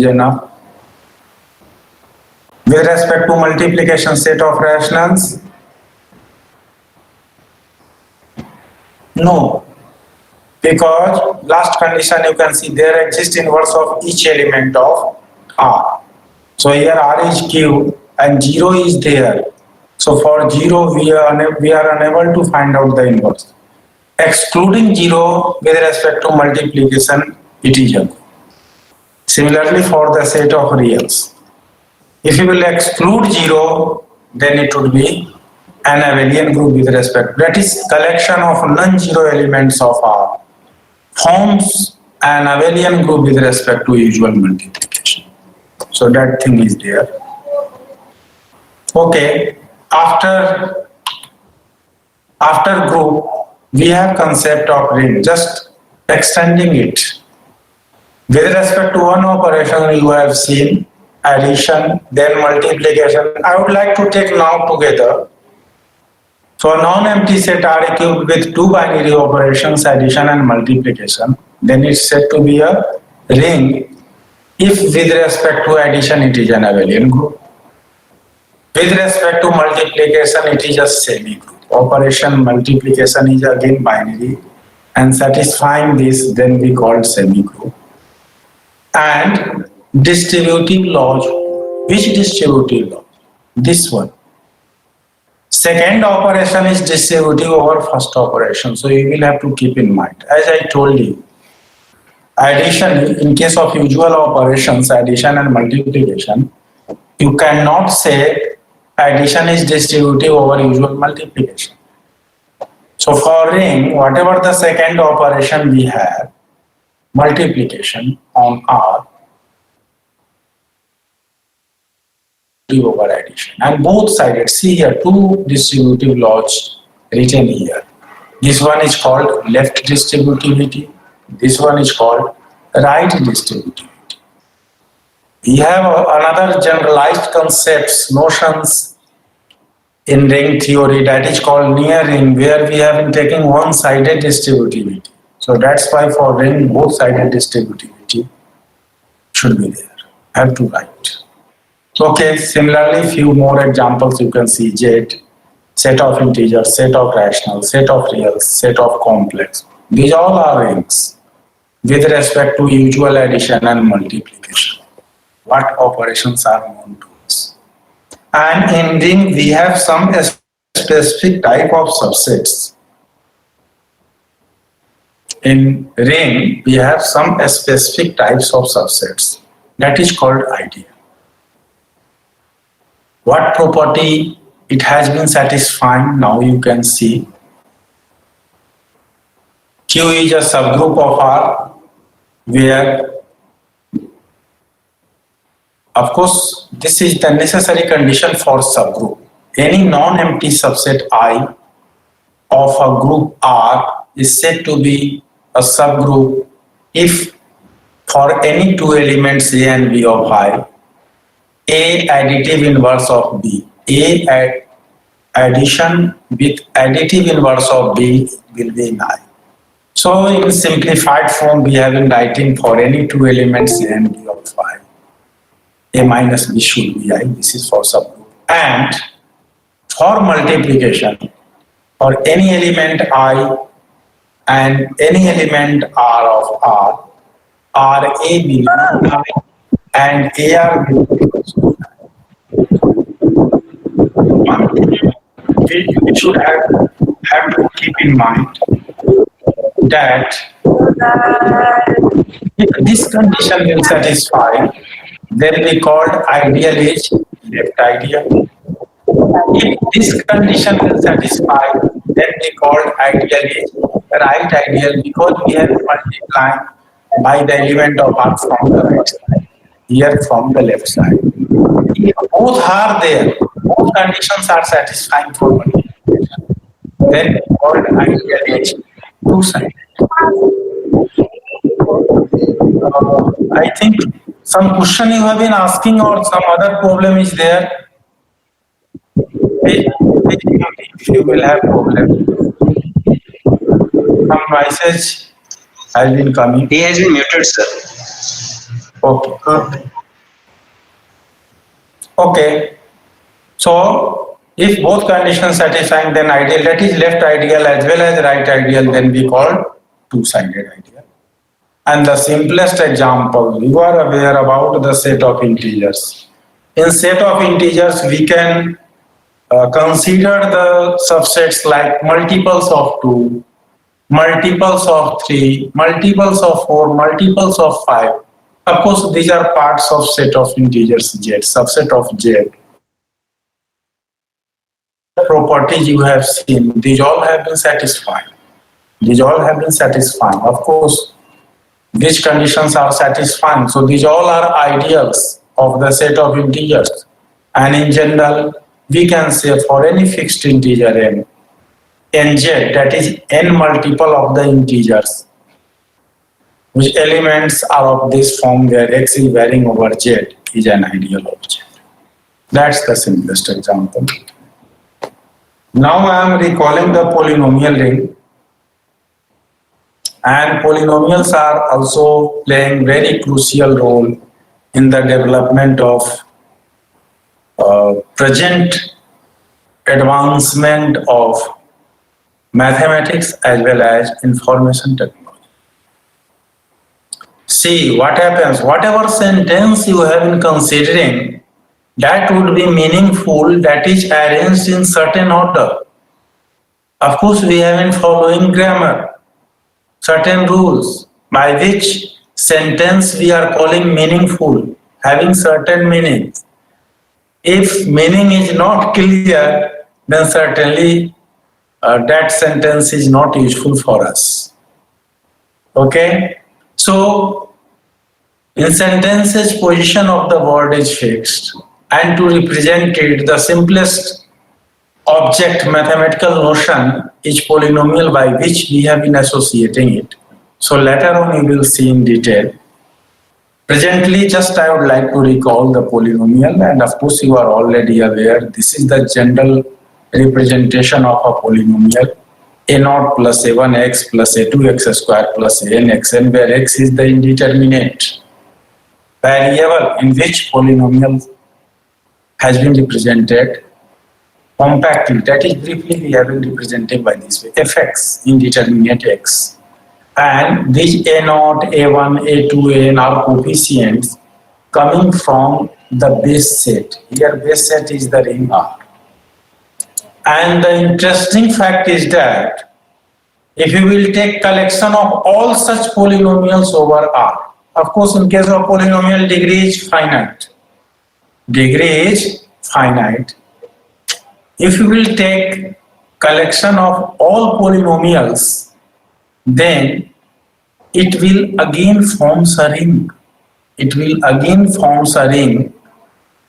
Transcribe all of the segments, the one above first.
enough. With respect to multiplication set of rationals, no, because last condition you can see there exists inverse of each element of R. So here R is Q and 0 is there. So for 0 we are unable to find out the inverse. Excluding 0 with respect to multiplication, it is a group. Similarly for the set of reals. If you will exclude 0, then it would be an abelian group with respect. That is collection of non-zero elements of R forms an abelian group with respect to usual multiplication. So that thing is there. Okay, after group, we have concept of ring, just extending it. With respect to one operation, you have seen addition, then multiplication. I would like to take now together. So a non-empty set R cubed with two binary operations, addition and multiplication, then it's said to be a ring if with respect to addition it is an abelian group. With respect to multiplication, it is a semi-group. Operation multiplication is again binary, and satisfying this, then we call semi-group. And distributive laws. Which distributive law? This one. Second operation is distributive over first operation, so you will have to keep in mind. As I told you, addition, in case of usual operations, addition and multiplication, you cannot say addition is distributive over usual multiplication. So for ring, whatever the second operation we have, multiplication on R, over addition. And both sided, see here, two distributive laws written here. This one is called left distributivity. This one is called right distributivity. We have another generalized concepts, notions in ring theory that is called near ring, where we have been taking one-sided distributivity. So that's why for ring, both-sided distributivity should be there. Have to write. Okay, similarly, few more examples you can see. Z, set of integers, set of rationals, set of reals, set of complex. These all are rings with respect to usual addition and multiplication. What operations are known to us? And in ring, we have some specific type of subsets. In ring, we have some specific types of subsets. That is called idea. What property it has been satisfying, now you can see. Q is a subgroup of R, where, of course, this is the necessary condition for subgroup. Any non-empty subset I of a group R is said to be a subgroup if for any two elements A and B of I, A additive inverse of B, A addition with additive inverse of B will be in I. So in simplified form, we have been writing for any two elements A and B of I, A minus B should be I. This is for subgroup. And for multiplication, for any element I and any element R of R, RA will be I and AR will be one thing we should have to keep in mind that if this condition will satisfy, then we called ideal is left ideal. If this condition will satisfy, then we called ideal is right ideal, because we are multiplying by the element of R from the right side, here from the left side. If both are there, both conditions are satisfying for multiplication, then we called ideal is two-sided. I think some question you have been asking or some other problem is there. If you will have problem. Some message has been coming. He has been muted, sir. Okay. Okay. Okay. So if both conditions satisfying, then ideal, that is left ideal as well as right ideal, then we call two-sided ideal. And the simplest example, you are aware about the set of integers. In set of integers, we can consider the subsets like multiples of 2, multiples of 3, multiples of 4, multiples of 5. Of course, these are parts of set of integers Z, subset of Z. Properties you have seen, these all have been satisfied. These all have been satisfying. Of course, these conditions are satisfying. So these all are ideals of the set of integers. And in general, we can say for any fixed integer n, nz, that is n multiple of the integers, which elements are of this form where x is varying over z, is an ideal of z. That's the simplest example. Now I am recalling the polynomial ring. And polynomials are also playing very crucial role in the development of present advancement of mathematics as well as information technology. See what happens, whatever sentence you have been considering, that would be meaningful, that is arranged in certain order. Of course, we have been following grammar, certain rules by which sentence we are calling meaningful, having certain meanings. If meaning is not clear, then certainly that sentence is not useful for us. Okay? So, in sentences, position of the word is fixed, and to represent it, the simplest object mathematical notion is polynomial by which we have been associating it. So later on you will see in detail. Presently, just I would like to recall the polynomial, and of course you are already aware this is the general representation of a polynomial, a0 plus a1x plus a2x square plus anxn, where x is the indeterminate variable in which polynomial has been represented compactly. That is briefly we have been represented by this way, fx, indeterminate x. And these a0, a1, a2, an are coefficients coming from the base set. Here base set is the ring R. And the interesting fact is that if you will take collection of all such polynomials over R, of course in case of polynomial degree is finite. Degree is finite. If you will take collection of all polynomials, then it will again form a ring. It will again form a ring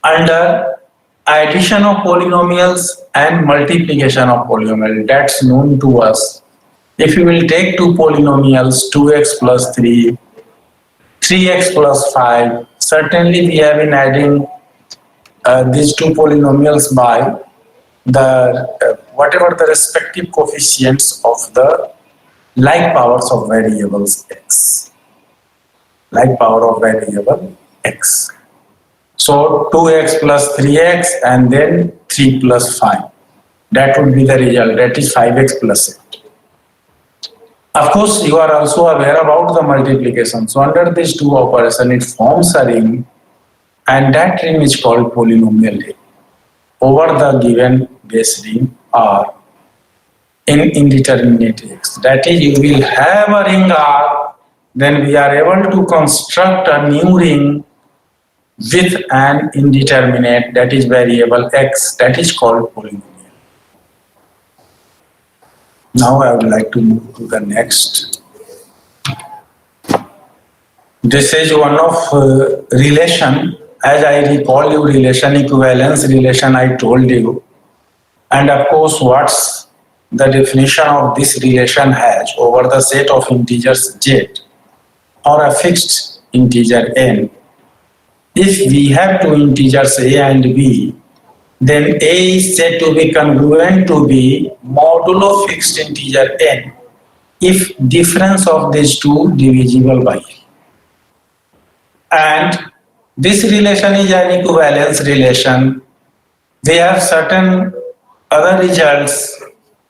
under addition of polynomials and multiplication of polynomials. That's known to us. If you will take two polynomials, 2x plus 3, 3x plus 5, certainly we have been adding these two polynomials by the whatever the respective coefficients of the like powers of variables x. Like power of variable x. So 2x plus 3x and then 3 plus 5. That would be the result. That is 5x plus 8. Of course, you are also aware about the multiplication. So under these two operations, it forms a ring, and that ring is called polynomial ring over the given base ring R in indeterminate x. That is, you will have a ring R, then we are able to construct a new ring with an indeterminate, that is variable x, that is called polynomial. Now I would like to move to the next. This is one of relation. As I recall you, relation, equivalence relation I told you. And of course, what's the definition of this relation has over the set of integers z or a fixed integer n. If we have two integers a and b, then a is said to be congruent to b modulo fixed integer n if difference of these two divisible by. And this relation is an equivalence relation. We have certain other results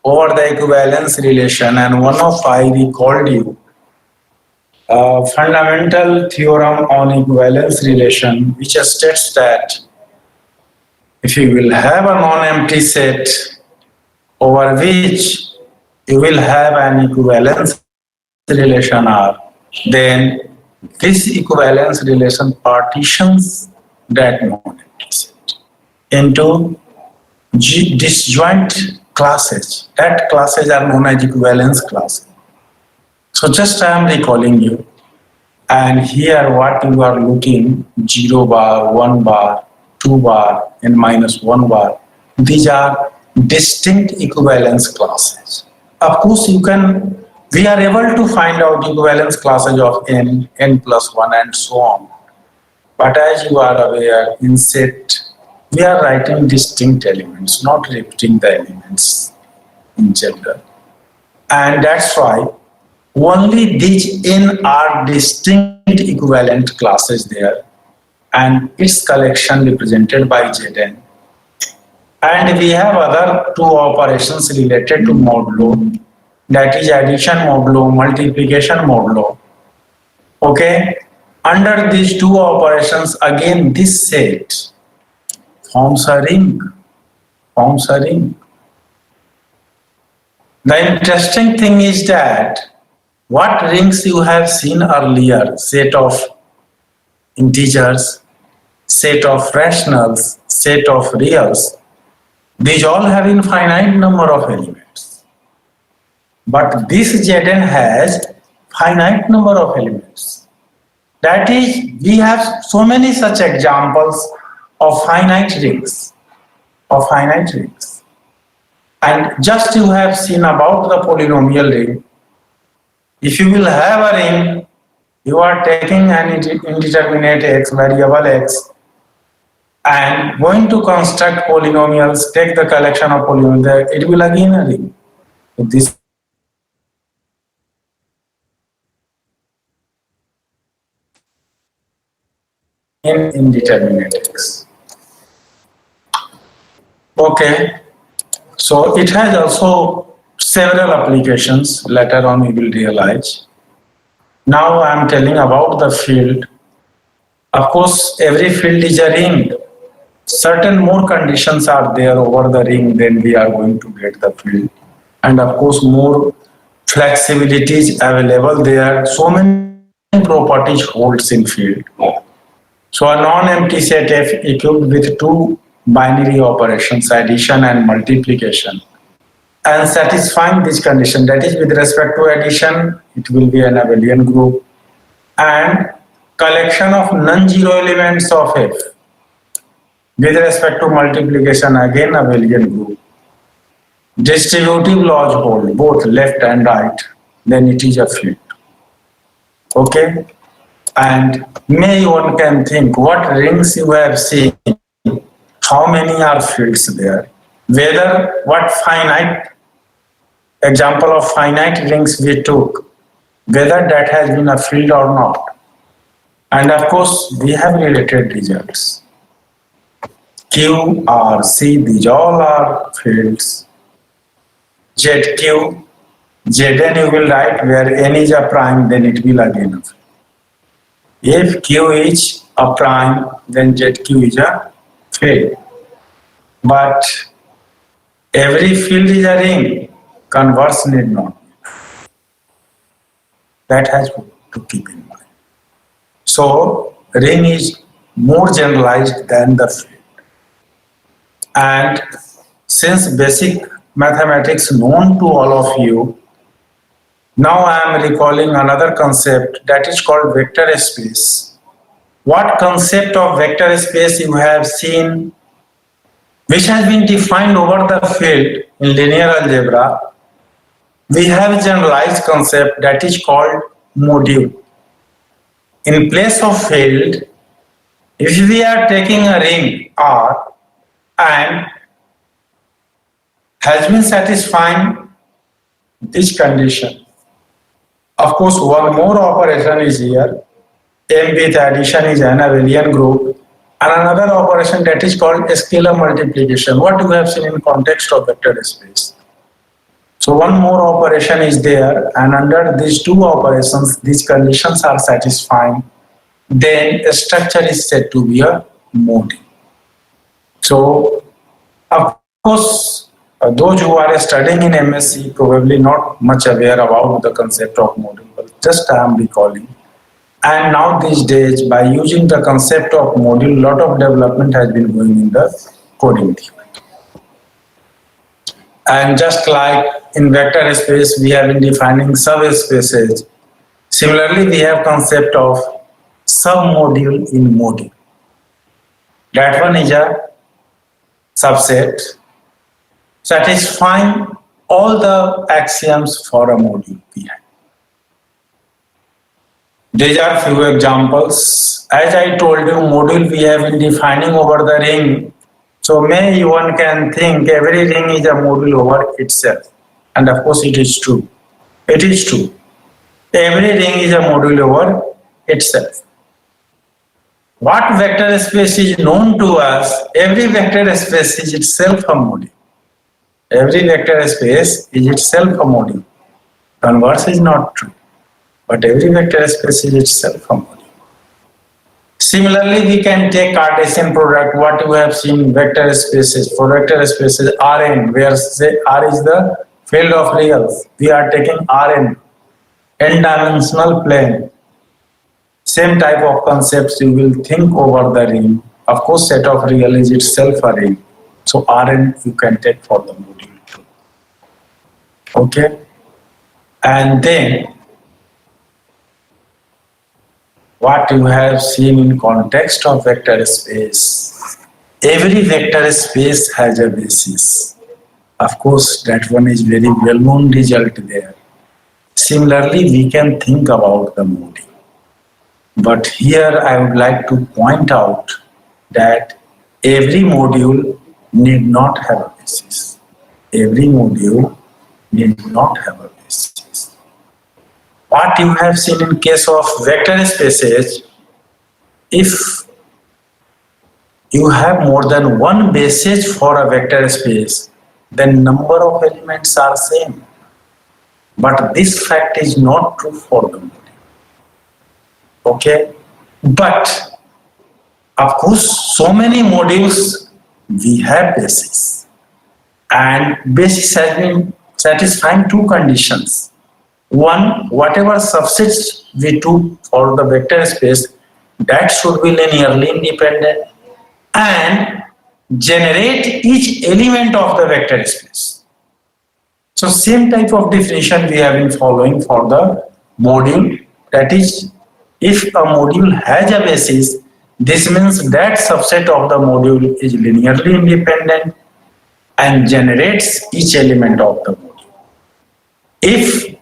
over the equivalence relation, and one of I recalled you a fundamental theorem on equivalence relation, which states that if you will have a non-empty set over which you will have an equivalence relation R, then this equivalence relation partitions that non-empty set into disjoint classes. That classes are known as equivalence classes. So just I am recalling you. And here what you are looking, 0 bar, 1 bar, 2 bar, and -1 bar, these are distinct equivalence classes. Of course, we are able to find out equivalence classes of n, n plus 1, and so on. But as you are aware, in set, we are writing distinct elements, not repeating the elements in general. And that's why only these n are distinct equivalent classes there, and its collection represented by Zn. And we have other two operations related to modulo, that is addition modulo, multiplication modulo. Okay, under these two operations, again this set forms a ring. The interesting thing is that what rings you have seen earlier, set of integers, set of rationals, set of reals, these all have infinite number of elements. But this Zn has finite number of elements. That is, we have so many such examples of finite rings. And just you have seen about the polynomial ring. If you will have a ring, you are taking an indeterminate x, variable x, and going to construct polynomials, take the collection of polynomials, it will again a ring. So this in indeterminate x. Okay, so it has also several applications. Later on we will realize. Now I am telling about the field. Of course, every field is a ring. Certain more conditions are there over the ring, then we are going to get the field. And of course, more flexibility is available there. So many properties holds in field. So a non-empty set F equipped with two binary operations, addition and multiplication, and satisfying this condition, that is with respect to addition, it will be an abelian group, and collection of non-zero elements of F. With respect to multiplication, again abelian group. Distributive laws hold, both left and right, then it is a field. Okay? And may one can think what rings you have seen, how many are fields there, whether what finite example of finite rings we took, whether that has been a field or not. And of course, we have related results. Q, R, C, these all are fields. ZQ, Zn you will write where n is a prime, then it will again a field. If Q is a prime, then ZQ is a field. But every field is a ring, converse need not. That has to keep in mind. So ring is more generalized than the field. And since basic mathematics known to all of you, now I am recalling another concept that is called vector space. What concept of vector space you have seen, which has been defined over the field in linear algebra? We have a generalized concept that is called module. In place of field, if we are taking a ring R and has been satisfying this condition, of course one more operation is here, M with addition is an abelian group, and another operation that is called scalar multiplication. What you have seen in context of vector space. So one more operation is there, and under these two operations, these conditions are satisfying, then a structure is said to be a module. So, of course, those who are studying in MSc probably not much aware about the concept of module, but just I am recalling. And now these days, by using the concept of module, lot of development has been going in the coding theory. And just like in vector space, we have been defining subspaces. Similarly, we have concept of submodule in module. That one is a subset satisfying all the axioms for a module we have. These are few examples. As I told you, module we have been defining over the ring. So maybe one can think every ring is a module over itself. And of course it is true. It is true. Every ring is a module over itself. What vector space is known to us, every vector space is itself a module. Every vector space is itself a module. Converse is not true. But every vector space is itself a module. Similarly, we can take Cartesian product, what you have seen vector spaces. For vector spaces, Rn, where say R is the field of reals. We are taking Rn, n-dimensional plane. Same type of concepts you will think over the ring. Of course, set of real is itself a ring. So Rn you can take for the module too. Okay? And then, what you have seen in context of vector space, every vector space has a basis. Of course, that one is very well-known result there. Similarly, we can think about the module. But here I would like to point out that every module need not have a basis. Every module need not have a basis. What you have seen in case of vector spaces, if you have more than one basis for a vector space, then number of elements are same. But this fact is not true for the module. Okay? But, of course, so many modules we have basis. And basis has been satisfying two conditions. One, whatever subsets we took for the vector space, that should be linearly independent and generate each element of the vector space. So same type of definition we have been following for the module. That is, if a module has a basis, this means that subset of the module is linearly independent and generates each element of the module. If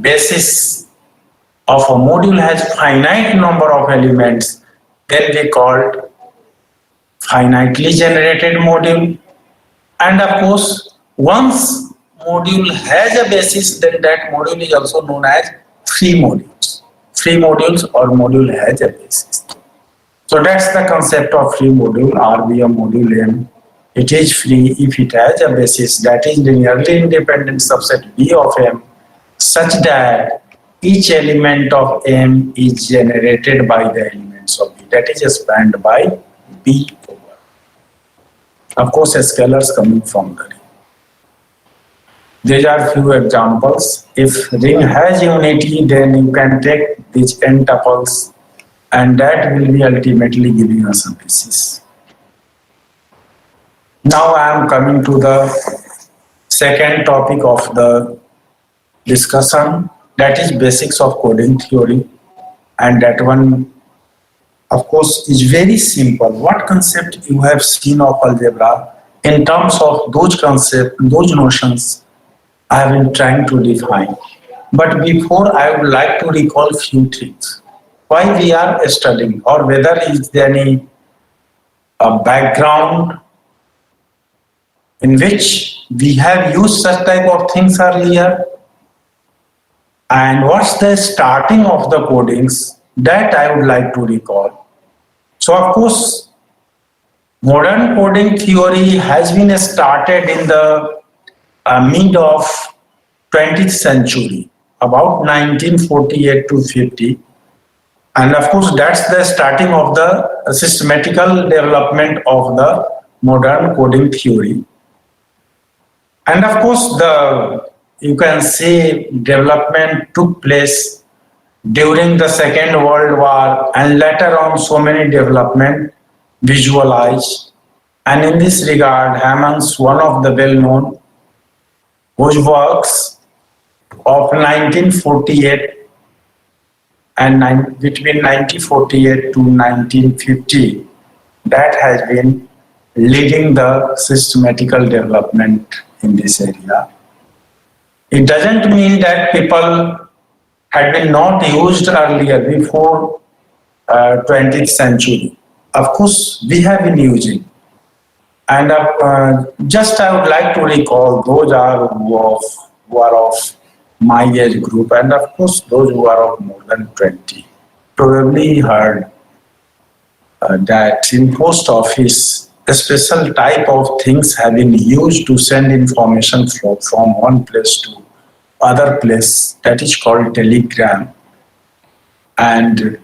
basis of a module has finite number of elements, then we called finitely generated module. And of course, once module has a basis, then that module is also known as free modules. Free modules or module has a basis. So that's the concept of free module, RBM module M. It is free if it has a basis that is linearly independent subset B of M, such that each element of M is generated by the elements of B, that is spanned by B over. Of course, scalars coming from the ring. These are few examples. If ring has unity, then you can take these n tuples, and that will be ultimately giving us a basis. Now I am coming to the second topic of the discussion, that is basics of coding theory, and that one of course is very simple. What concept you have seen of algebra in terms of those concepts, those notions I have been trying to define. But before, I would like to recall few things. Why we are studying, or whether is there any background in which we have used such type of things earlier, and what's the starting of the codings That I would like to recall. So of course, modern coding theory has been started in the mid of 20th century, about 1948 to 50. And of course, that's the starting of the systematical development of the modern coding theory. And of course, you can say development took place during the Second World War and later on so many development visualized. And in this regard, Hammond's one of the well-known whose works of 1948 and between 1948 to 1950 that has been leading the systematical development in this area. It doesn't mean that people had been not used earlier before 20th century. Of course, we have been using. And just I would like to recall those who are of my age group, and of course those who are of more than 20 probably heard that in post office a special type of things have been used to send information from one place to other place, that is called telegram. And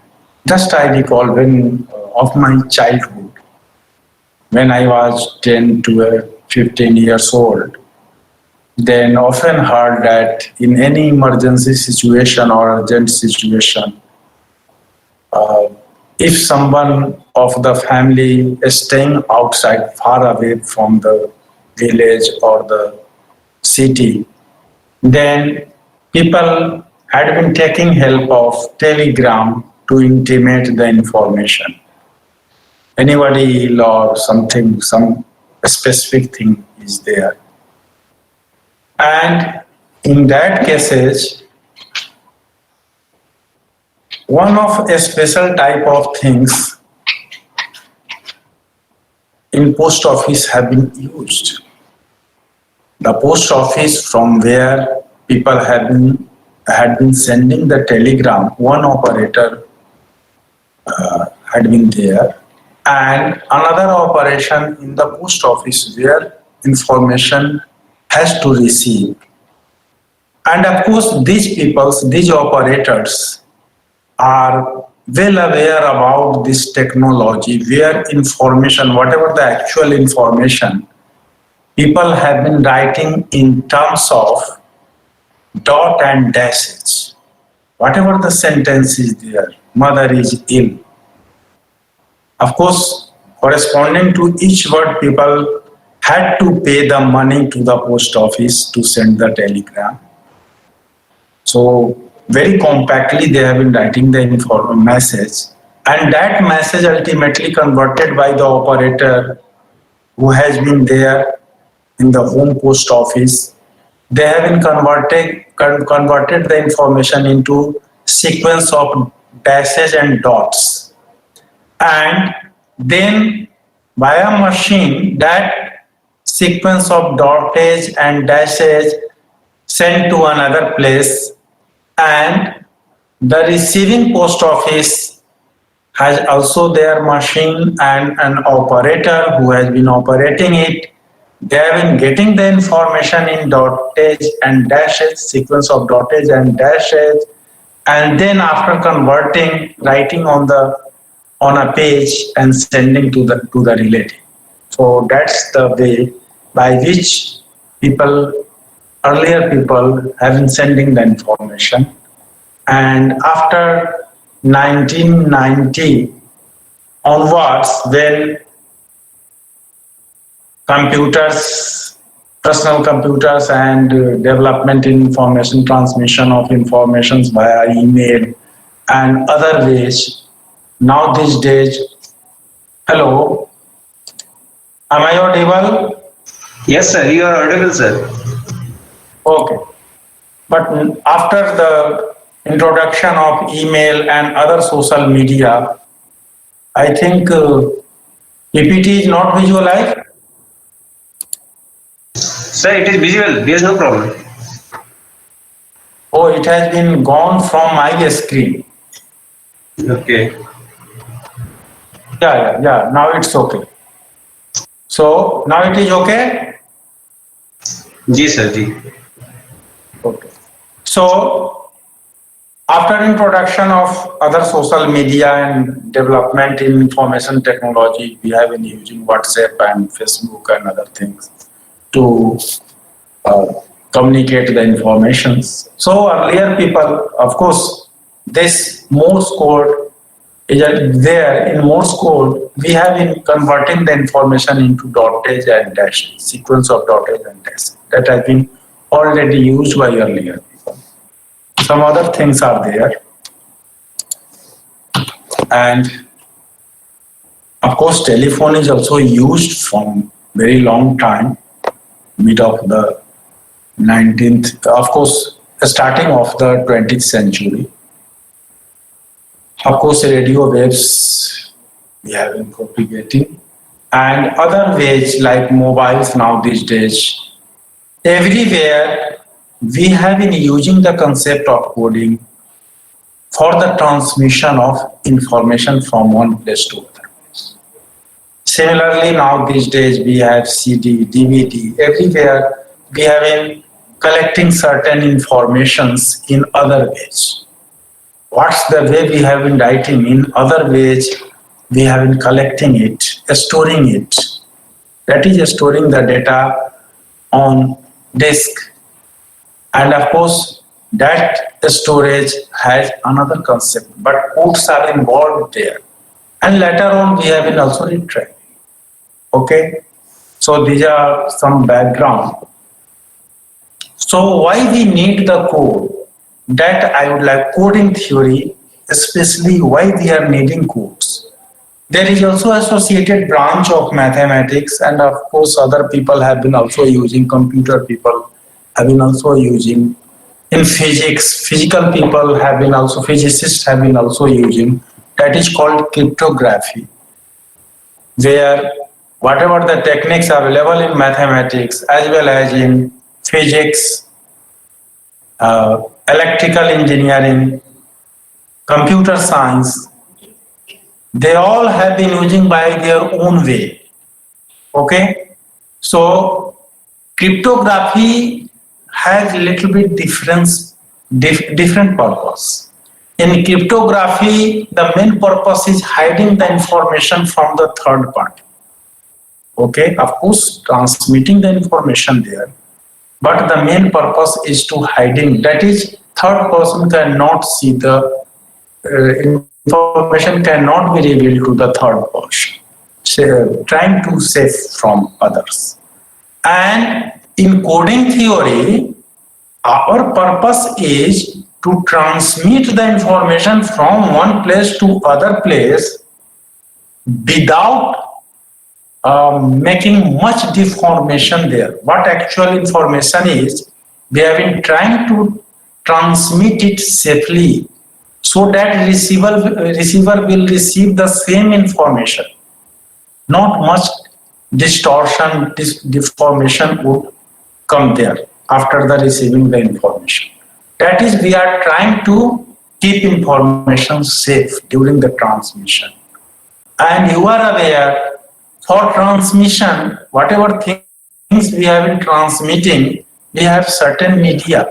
just I recall when of my childhood, when I was 10 to 15 years old, then often heard that in any emergency situation or urgent situation, if someone of the family is staying outside, far away from the village or the city, then people had been taking help of telegram to intimate the information. Anybody ill or something, some specific thing is there. And in that cases, one of a special type of things in post office have been used. The post office from where people had been sending the telegram, one operator had been there, and another operation in the post office where information has to receive. And of course, these operators are well aware about this technology where information, whatever the actual information, people have been writing in terms of dot and dashes. Whatever the sentence is there, mother is ill. Of course, corresponding to each word, people had to pay the money to the post office to send the telegram. So very compactly they have been writing the message, and that message ultimately converted by the operator who has been there in the home post office. They have been converted the information into sequence of dashes and dots, and then by a machine that sequence of dottage and dashes sent to another place, and the receiving post office has also their machine and an operator who has been operating it. They have been getting the information in dottage and dashes, sequence of dottage and dashes, and then after converting, writing on a page and sending to the relative. So that's the way by which earlier people have been sending the information. And after 1990 onwards, when computers, personal computers and development in information, transmission of informations via email and other ways, now these days, hello, am I audible? Yes, sir, you are audible, sir. Okay. But after the introduction of email and other social media, I think PPT is not visualized. Sir, it is visual. There is no problem. Oh, it has been gone from my screen. Okay. Yeah. Now it's okay. So now it is okay. जी sir जी. Okay. So after introduction of other social media and development in information technology, we have been using WhatsApp and Facebook and other things to uh, communicate the informations. So earlier people, of course, this Morse code is there. In Morse code, we have been converting the information into dottage and dash, sequence of dottage and dash. That has been already used by earlier people. Some other things are there. And of course, telephone is also used from very long time, mid of the 19th, of course, starting of the 20th century. Of course, radio waves we have been propagating, and other ways like mobiles now these days. Everywhere we have been using the concept of coding for the transmission of information from one place to other place. Similarly, now these days we have CD, DVD, everywhere we have been collecting certain informations in other ways. What's the way we have been writing? In other ways, we have been collecting it, storing it. That is storing the data on disk. And of course, that storage has another concept, but codes are involved there. And later on, we have been also retrieving. Okay, so these are some background. So why we need the code? That I would like coding theory, especially why we are needing codes. There is also associated branch of mathematics, and of course other people have been also using, computer people have been also using. In physics, physical people have been also, physicists have been also using. That is called cryptography, where whatever the techniques available in mathematics as well as in physics, electrical engineering, computer science, they all have been using by their own way. Okay, so cryptography has a little bit different purpose. In cryptography, the main purpose is hiding the information from the third party. Okay, of course, transmitting the information there, but the main purpose is to hiding. That is, third person cannot see the information cannot be revealed to the third person. So, trying to save from others. And in coding theory, our purpose is to transmit the information from one place to other place without making much deformation there. What actual information is, we have been trying to transmit it safely so that receiver will receive the same information. Not much distortion, deformation would come there after the receiving the information. That is, we are trying to keep information safe during the transmission. And you are aware, for transmission, whatever things we have been transmitting, we have certain media.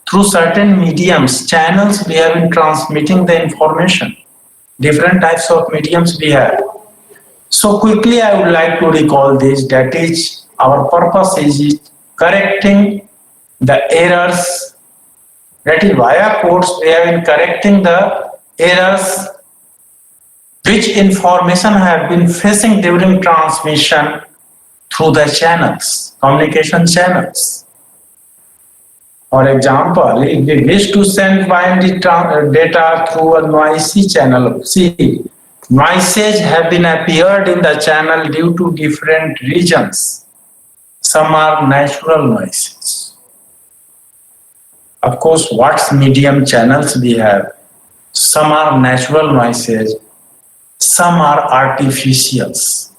Through certain mediums, channels, we have been transmitting the information. Different types of mediums we have. So quickly I would like to recall this, that is, our purpose is correcting the errors. That is, via codes, we have been correcting the errors which information have been facing during transmission through the channels, communication channels. For example, if we wish to send binary data through a noisy channel, see, noises have been appeared in the channel due to different reasons. Some are natural noises. Of course, what medium channels we have? Some are natural noises, some are artificials.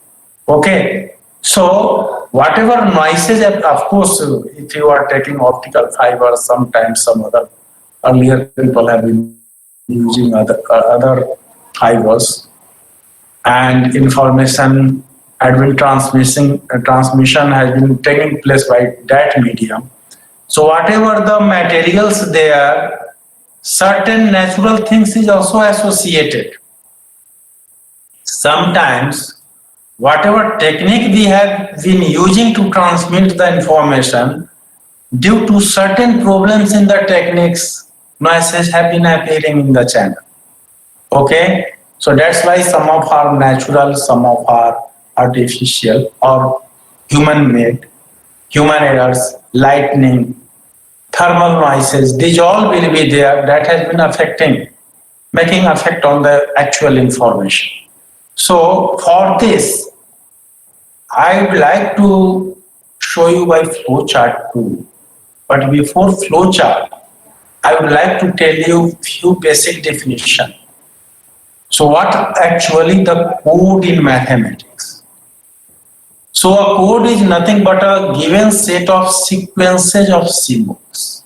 Okay, so whatever noises, of course, if you are taking optical fiber, sometimes some other earlier people have been using other fibers, and information had been transmission has been taking place by that medium. So whatever the materials there, certain natural things is also associated. Sometimes whatever technique we have been using to transmit the information, due to certain problems in the techniques, noises have been appearing in the channel. Okay, so that's why some of our natural, some of our artificial or human made, human errors, lightning, thermal noises, these all will be there. That has been affecting, making effect on the actual information. So for this, I would like to show you by flow chart too. But before flow chart, I would like to tell you few basic definition. So what actually the code in mathematics? So a code is nothing but a given set of sequences of symbols.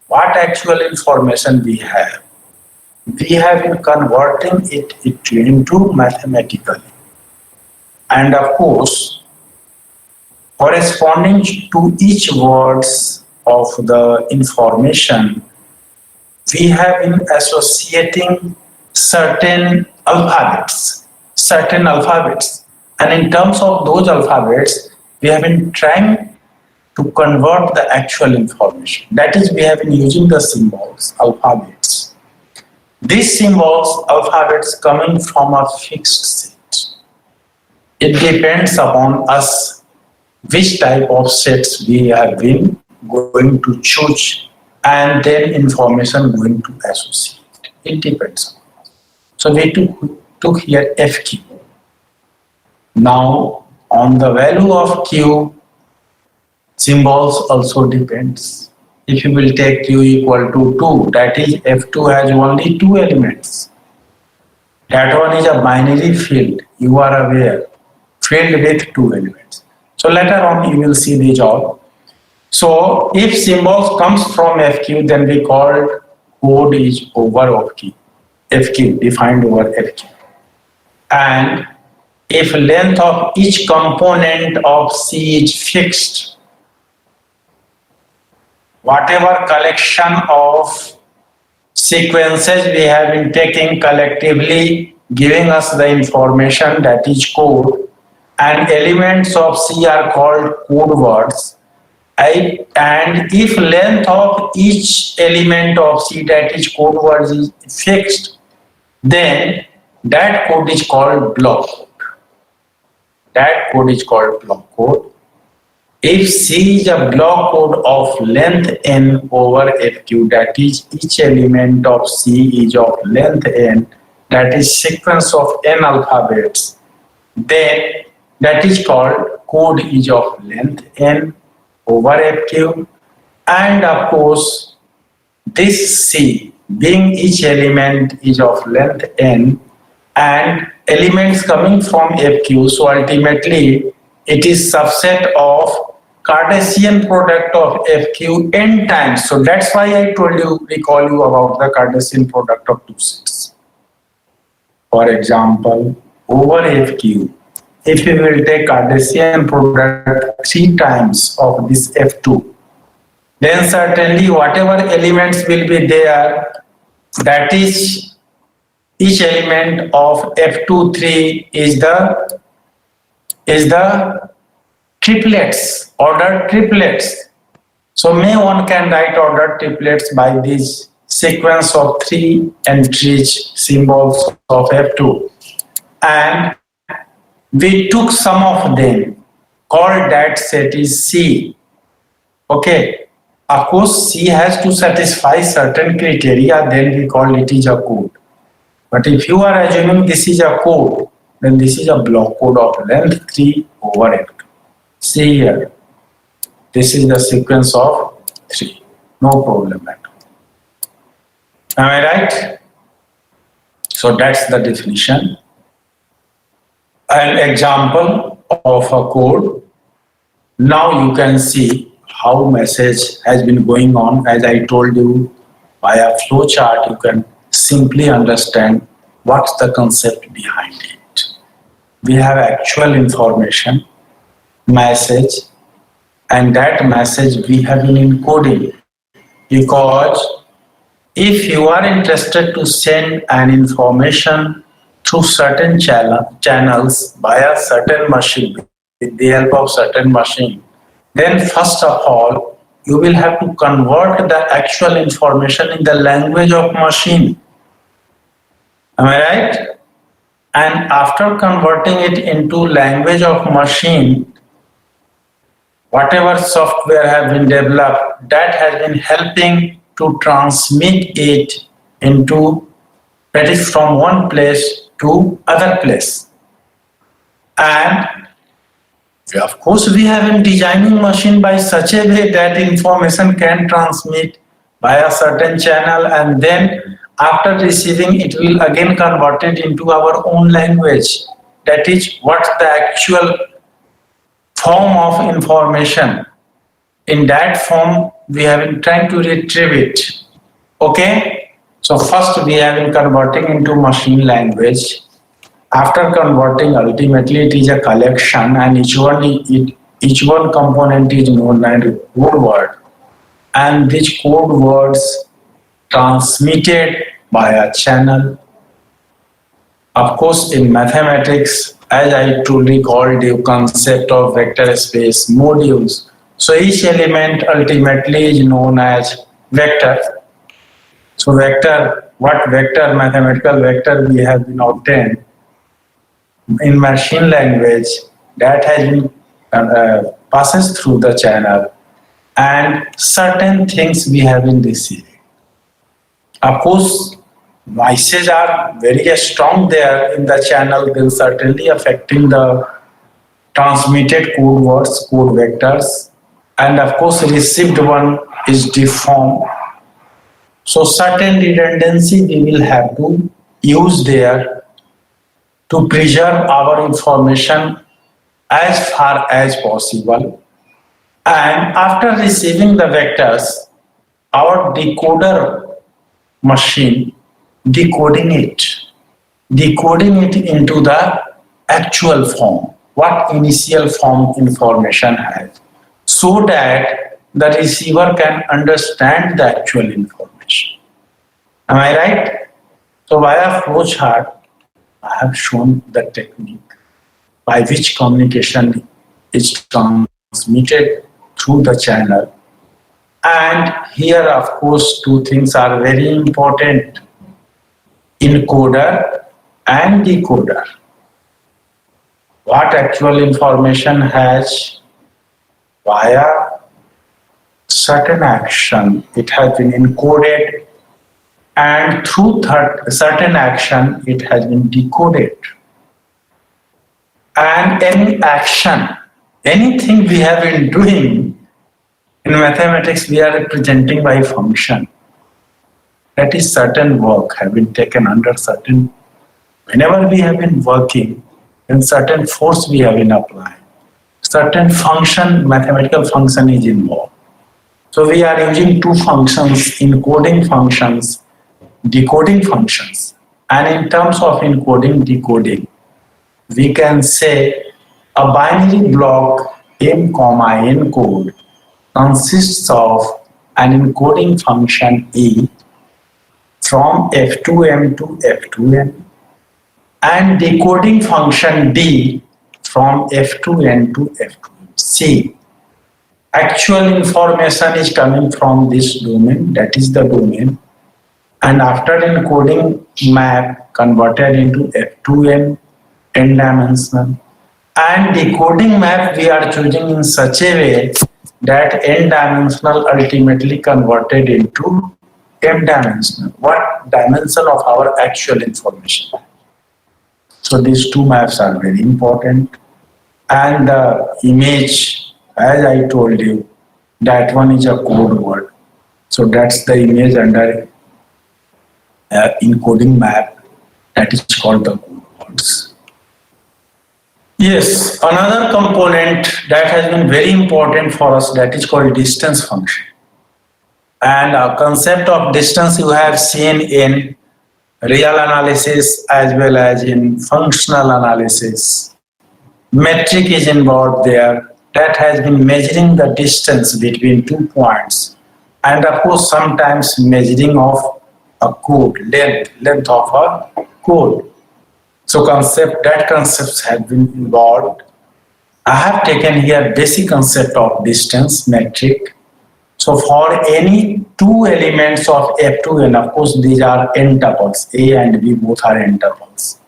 What actual information we have? We have been converting it into mathematically. And of course, corresponding to each words of the information, we have been associating certain alphabets. And in terms of those alphabets, we have been trying to convert the actual information. That is, we have been using the symbols, alphabets. These symbols, alphabets coming from a fixed set. It depends upon us which type of sets we have been going to choose and then information going to associate. It depends upon us. So we took here FQ. Now on the value of Q, symbols also depends. If you will take Q equal to 2, that is F2 has only 2 elements. That one is a binary field, you are aware, field with 2 elements. So later on you will see these all. So if symbols comes from FQ, then we call code is over of Q. FQ, defined over FQ. And if length of each component of C is fixed, whatever collection of sequences we have been taking collectively, giving us the information, that is code, and elements of C are called code words. And if length of each element of C, that is code words, is fixed, then that code is called block code. That code is called block code. If C is a block code of length n over FQ, that is each element of C is of length n, that is sequence of n alphabets, then that is called code is of length n over FQ. And of course, this C, being each element is of length n and elements coming from FQ, so ultimately it is subset of Cartesian product of FQ n times. So that's why I told you, recall you about the Cartesian product of two sets. For example, over FQ, if we will take Cartesian product 3 times of this F2, then certainly whatever elements will be there, that is each element of F2, 3 is the triplets, ordered triplets. So one can write ordered triplets by this sequence of 3 entries, symbols of F2. And we took some of them, called that set is C. Okay. Of course, C has to satisfy certain criteria, then we call it is a code. But if you are assuming this is a code, then this is a block code of length 3 over F2. See here, this is the sequence of 3. No problem at all. Am I right? So that's the definition. An example of a code. Now you can see how message has been going on. As I told you, by a flow chart, you can simply understand What's the concept behind it? We have actual information, message, and that message we have been encoding, because if you are interested to send an information through certain channels via certain machine, with the help of certain machine, then first of all, you will have to convert the actual information in the language of machine. Am I right? And after converting it into language of machine, whatever software have been developed, that has been helping to transmit it into, that is from one place to other place. And of course, we have been designing machine by such a way that information can transmit via certain channel, and then after receiving it will again convert it into our own language. That is what the actual form of information. In that form, we have been trying to retrieve it. Okay? So first we have been converting into machine language. After converting, ultimately it is a collection, and each one component is known as a code word, and these code words transmitted by a channel. Of course, in mathematics, as I truly called you, concept of vector space modules. So each element ultimately is known as vector. So vector, what vector, mathematical vector we have been obtained in machine language, that has been passes through the channel, and certain things we have been receiving. Of course, voices are very strong there in the channel, then certainly affecting the transmitted code words, code vectors, and of course received one is deformed. So certain redundancy we will have to use there to preserve our information as far as possible. And after receiving the vectors, our decoder machine decoding it into the actual form, what initial form information has, so that the receiver can understand the actual information. Am I right? So via flowchart, I have shown the technique by which communication is transmitted through the channel. And here, of course, two things are very important: encoder and decoder. What actual information has via certain action, it has been encoded, and through certain action, it has been decoded. And any action, anything we have been doing in mathematics, we are representing by function. That is, certain work have been taken under certain, whenever we have been working, then certain force we have been applying. Certain function, mathematical function is involved. So we are using two functions, encoding functions, decoding functions. And in terms of encoding, decoding, we can say a binary block m, n code consists of an encoding function e from f2m to f2n, and decoding function d from f2n to f2n. See, actual information is coming from this domain, that is the domain, and after encoding map converted into f2n, n-dimensional, and decoding map we are choosing in such a way that n-dimensional ultimately converted into m-dimensional, what dimension of our actual information. So these two maps are very important. And the image, as I told you, that one is a code word. So that's the image under encoding map, that is called the code words. Yes, another component that has been very important for us, that is called distance function. And a concept of distance you have seen in real analysis as well as in functional analysis. Metric is involved there that has been measuring the distance between 2 points, and of course sometimes measuring of a code, length of a code. So concepts have been involved. I have taken here basic concept of distance metric. So for any two elements of F2n, of course these are n tuples, A and B both are n tuples.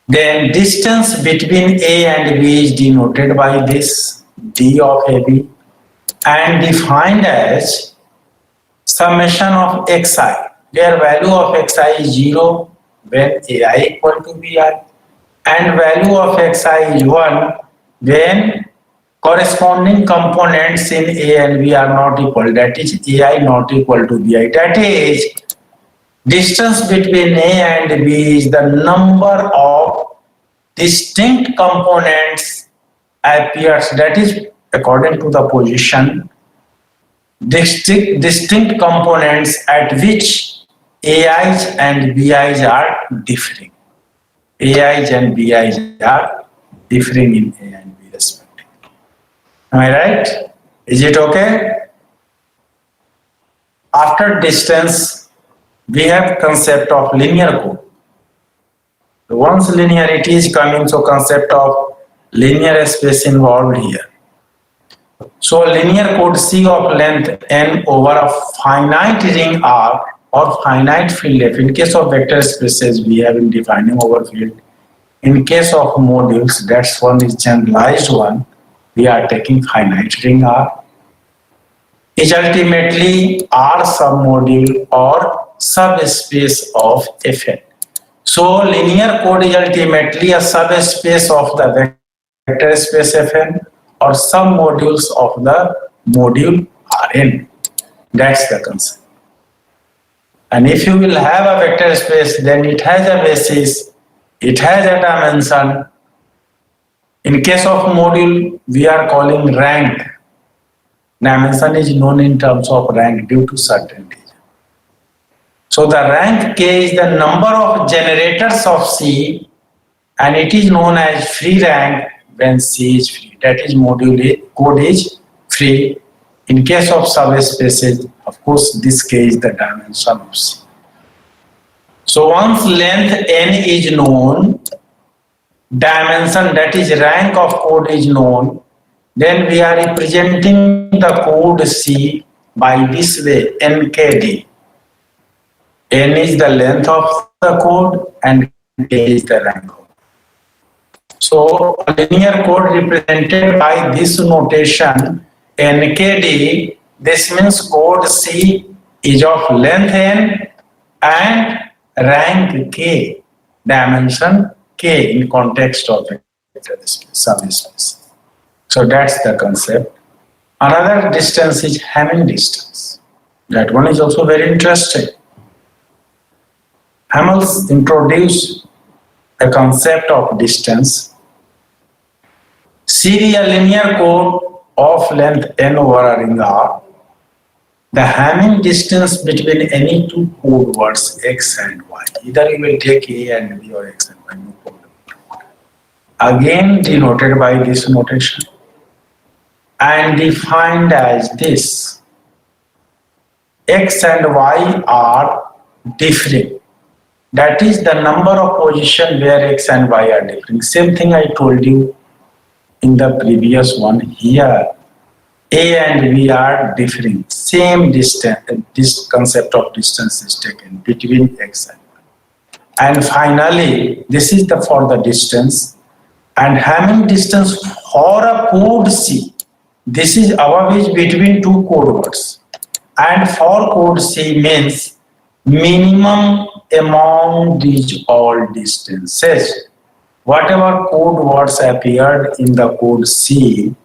Then distance between A and B is denoted by this D of AB and defined as summation of xi, where value of xi is 0 when AI equal to BI and value of xi is 1 when corresponding components in A and B are not equal, that is AI not equal to BI. That is, distance between A and B is the number of distinct components appears, that is according to the position, distinct components at which AIs and BIs are differing. AIs and BIs are differing in A and B respectively. Am I right? Is it okay? After distance, we have concept of linear code. Once linearity is coming, so concept of linear space involved here. So linear code C of length n over a finite ring R or finite field F. In case of vector spaces, we have been defining over field. In case of modules, that's one is generalized one. We are taking finite ring R, is ultimately R submodule or subspace of Fn. So linear code is ultimately a subspace of the vector space Fn or submodules of the module Rn. That's the concept. And if you will have a vector space, then it has a basis, it has a dimension. In case of module, we are calling rank. Dimension is known in terms of rank due to certainty. So the rank K is the number of generators of C, and it is known as free rank when C is free. That is module code is free. In case of subspaces, of course, this K is the dimension of C. So once length n is known, dimension, that is rank of code is known, then we are representing the code C by this way, NKD. N is the length of the code and K is the rank of. So a linear code represented by this notation NKD, this means code C is of length n and rank K, dimension K in context of vector space, subspace. So that's the concept. Another distance is Hamming distance. That one is also very interesting. Hamilton introduced a concept of distance. See a linear code of length n over a ring R. The Hamming distance between any two code words x and y. Either you will take A and B or x and y, no problem. Again denoted by this notation and defined as this. X and y are differing. That is the number of positions where x and y are differing. Same thing I told you in the previous one here. A and B are differing. Same distance, this concept of distance is taken between x and y. And finally, this is for the distance and Hamming distance for a code C. This is above is between two code words. And for code C means minimum among these all distances. Whatever code words appeared in the code C,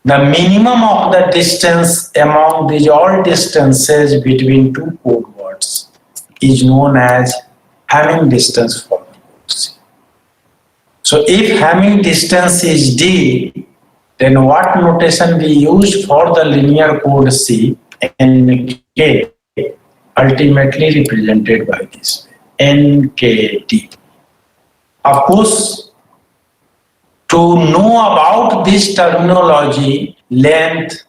the minimum of the distance among these all distances between two code words is known as Hamming distance for the code C. So if Hamming distance is D, then what notation we use for the linear code C? NK. ultimately represented by this way, NKD. Of course, to know about this terminology, length,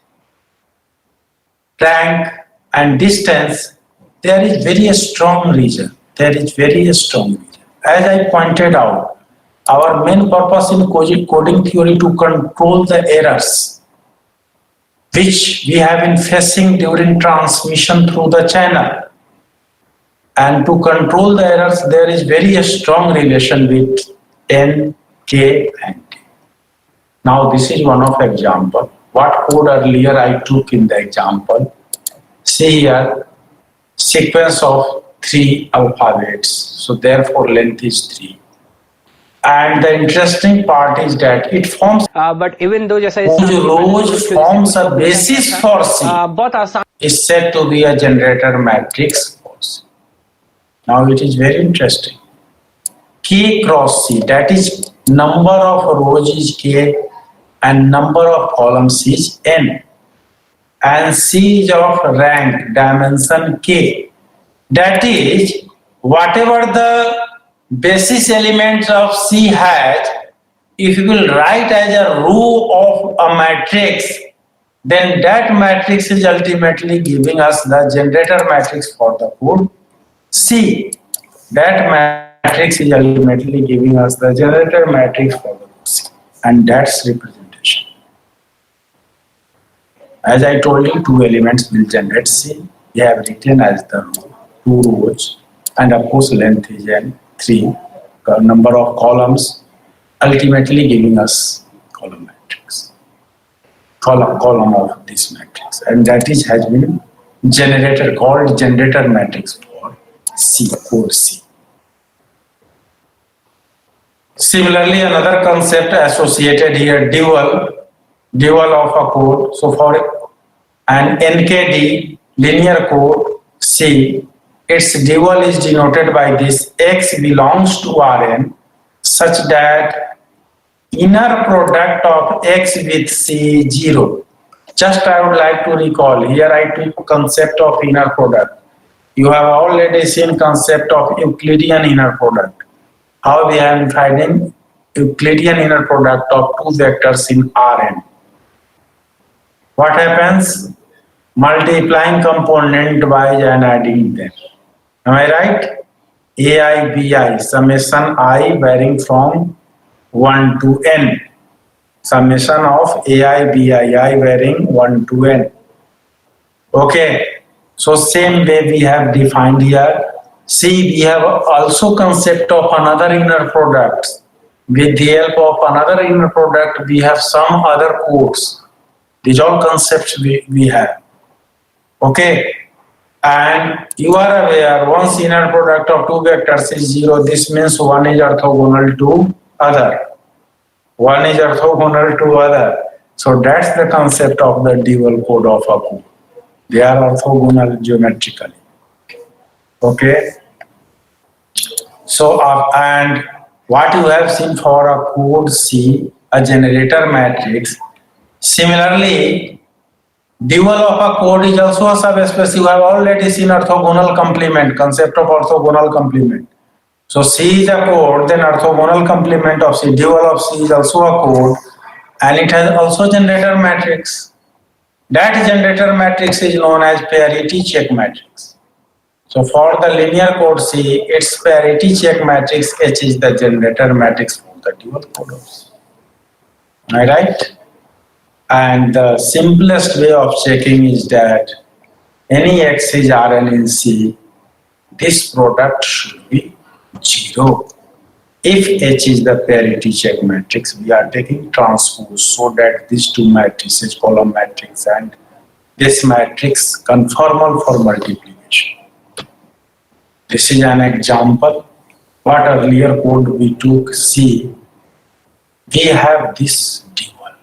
rank, and distance, there is very strong reason. There is very strong reason. As I pointed out, our main purpose in coding theory to control the errors which we have been facing during transmission through the channel. And to control the errors, there is very strong relation with N, K, and T. Now this is one of example. What code earlier I took in the example. See here, sequence of 3 alphabets. So therefore length is 3. And the interesting part is that it forms but even though जैसा rows forms a basis for C बहुत आसान is said to be a generator matrix for C. Now it is very interesting. K cross C, that is number of rows is K and number of columns is N. And C is of rank, dimension K. That is, whatever the basis elements of C has, if you will write as a row of a matrix, then that matrix is ultimately giving us the generator matrix for the code C. That matrix is ultimately giving us the generator matrix for the code C. And that's representation. As I told you, 2 elements will generate C. We have written as the row, 2 rows, and of course length is N, 3, number of columns, ultimately giving us column matrix, column of this matrix, and that is has been generator, called generator matrix for C, code C. Similarly, another concept associated here, dual of a code. So for an NKD linear code C, its dual is denoted by this X belongs to Rn such that inner product of X with C is 0. Just I would like to recall, here I took concept of inner product. You have already seen concept of Euclidean inner product. How we are finding Euclidean inner product of 2 vectors in Rn. What happens? Multiplying component wise and adding them. Am I right? AI, BI, summation I varying from 1 to n. Summation of AI, BI, I varying 1 to n. Okay. So same way we have defined here. See, we have also concept of another inner product. With the help of another inner product, we have some other codes. These all concepts we have. Okay. And you are aware, once inner product of 2 vectors is 0, this means one is orthogonal to other. One is orthogonal to other. So that's the concept of the dual code of a code. They are orthogonal geometrically. Okay. So, and what you have seen for a code C, a generator matrix, similarly, dual of a code is also a subspace. You have already seen orthogonal complement, concept of orthogonal complement. So C is a code, then orthogonal complement of C, dual of C is also a code, and it has also generator matrix. That generator matrix is known as parity check matrix. So for the linear code C, its parity check matrix H is the generator matrix for the dual code of C. Am I right? And the simplest way of checking is that any X is Rn in C, this product should be 0. If H is the parity check matrix, we are taking transpose so that these 2 matrices, column matrix and this matrix conformal for multiplication. This is an example. What earlier code we took C, we have this dual.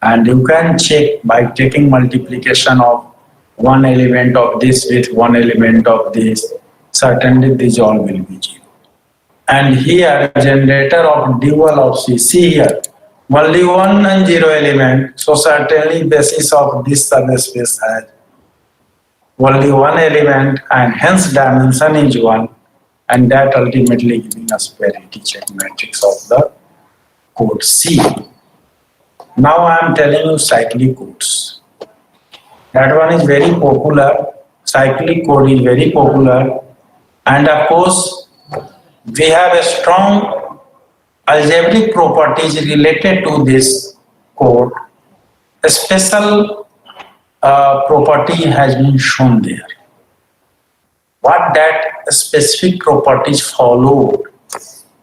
And you can check by taking multiplication of one element of this with one element of this. Certainly these all will be 0. And here generator of dual of C. See here, only 1 and 0 element. So certainly basis of this subspace has only one element, and hence dimension is 1, and that ultimately giving us parity check matrix of the code C. Now I am telling you cyclic codes. That one is very popular. Cyclic code is very popular, and of course we have a strong algebraic properties related to this code. A special property has been shown there. What that specific properties followed,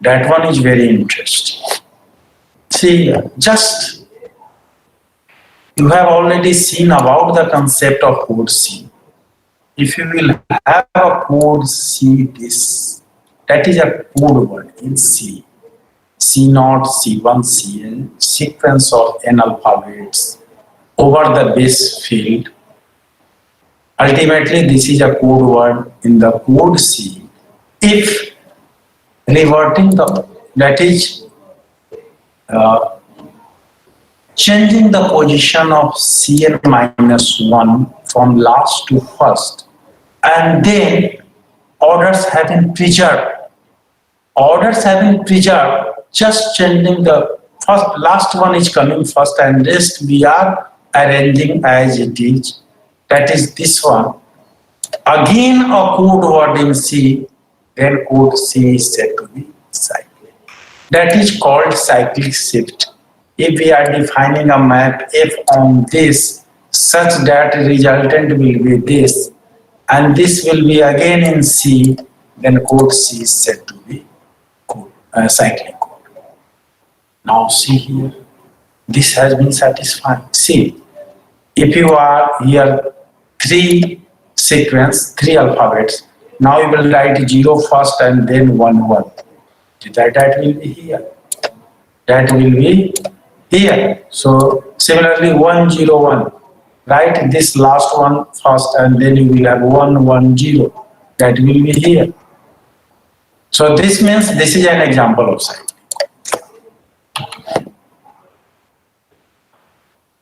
that one is very interesting. See, just you have already seen about the concept of code C. If you will have a code C, this, that is a code word in C. C0, C1, Cn, sequence of n alphabets over the base field. Ultimately, this is a code word in the code C. If reverting the, that is changing the position of Cn minus 1 from last to first, and then orders have been preserved. Orders have been preserved, just changing the first, last one is coming first, and rest we are arranging as it is. That is this one. Again a code word in C, then code C is said to be cyclic. That is called cyclic shift. If we are defining a map F on this, such that resultant will be this, and this will be again in C, then code C is said to be code, cyclic code. Now see here, this has been satisfied. See, if you are here 3 sequence, 3 alphabets, now you will write 0 first and then 1 1. That will be here. That will be here. So similarly 1 0 1. Write this last one first and then you will have 1 1 0. That will be here. So this means this is an example of cyclic.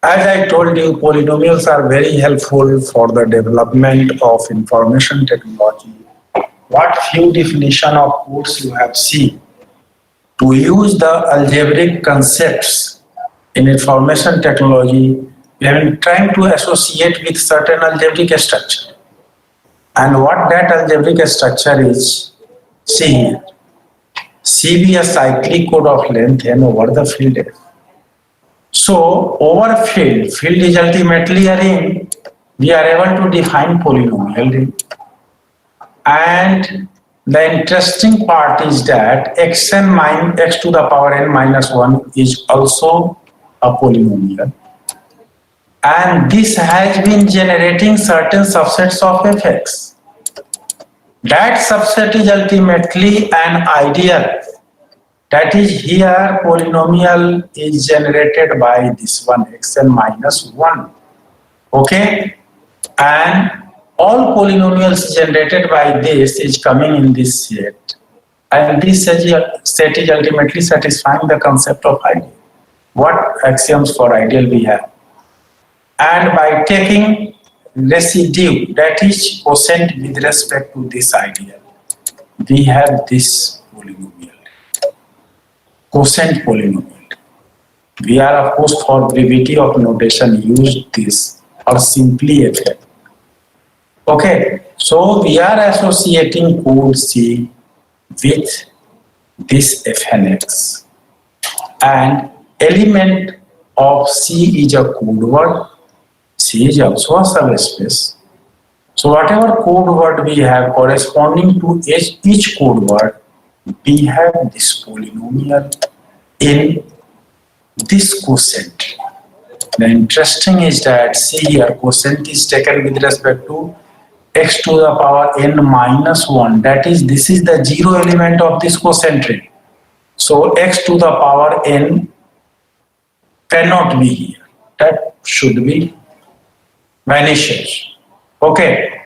As I told you, polynomials are very helpful for the development of information technology. What few definition of codes you have seen? To use the algebraic concepts in information technology, we have been trying to associate with certain algebraic structure. And what that algebraic structure is, see here. C be a cyclic code of length n over the field F. So over field is ultimately a ring. We are able to define polynomial ring. And the interesting part is that x to the power n minus 1 is also a polynomial. And this has been generating certain subsets of fx. That subset is ultimately an ideal. That is, here polynomial is generated by this one xn minus 1. Okay? And all polynomials generated by this is coming in this set. And this set is ultimately satisfying the concept of ideal. What axioms for ideal we have? And by taking residue, that is quotient with respect to this ideal, we have this polynomial. Quotient polynomial. We are, of course, for brevity of notation, use this or simply fn. Okay, so we are associating code C with this fnx, and element of C is a code word. C is also a subspace. So whatever code word we have corresponding to each code word, we have this polynomial in this quotient. The interesting is that, see here, quotient is taken with respect to x to the power n minus 1. That is, this is the 0 element of this quotient ring. So x to the power n cannot be here. That should be vanishes. Okay.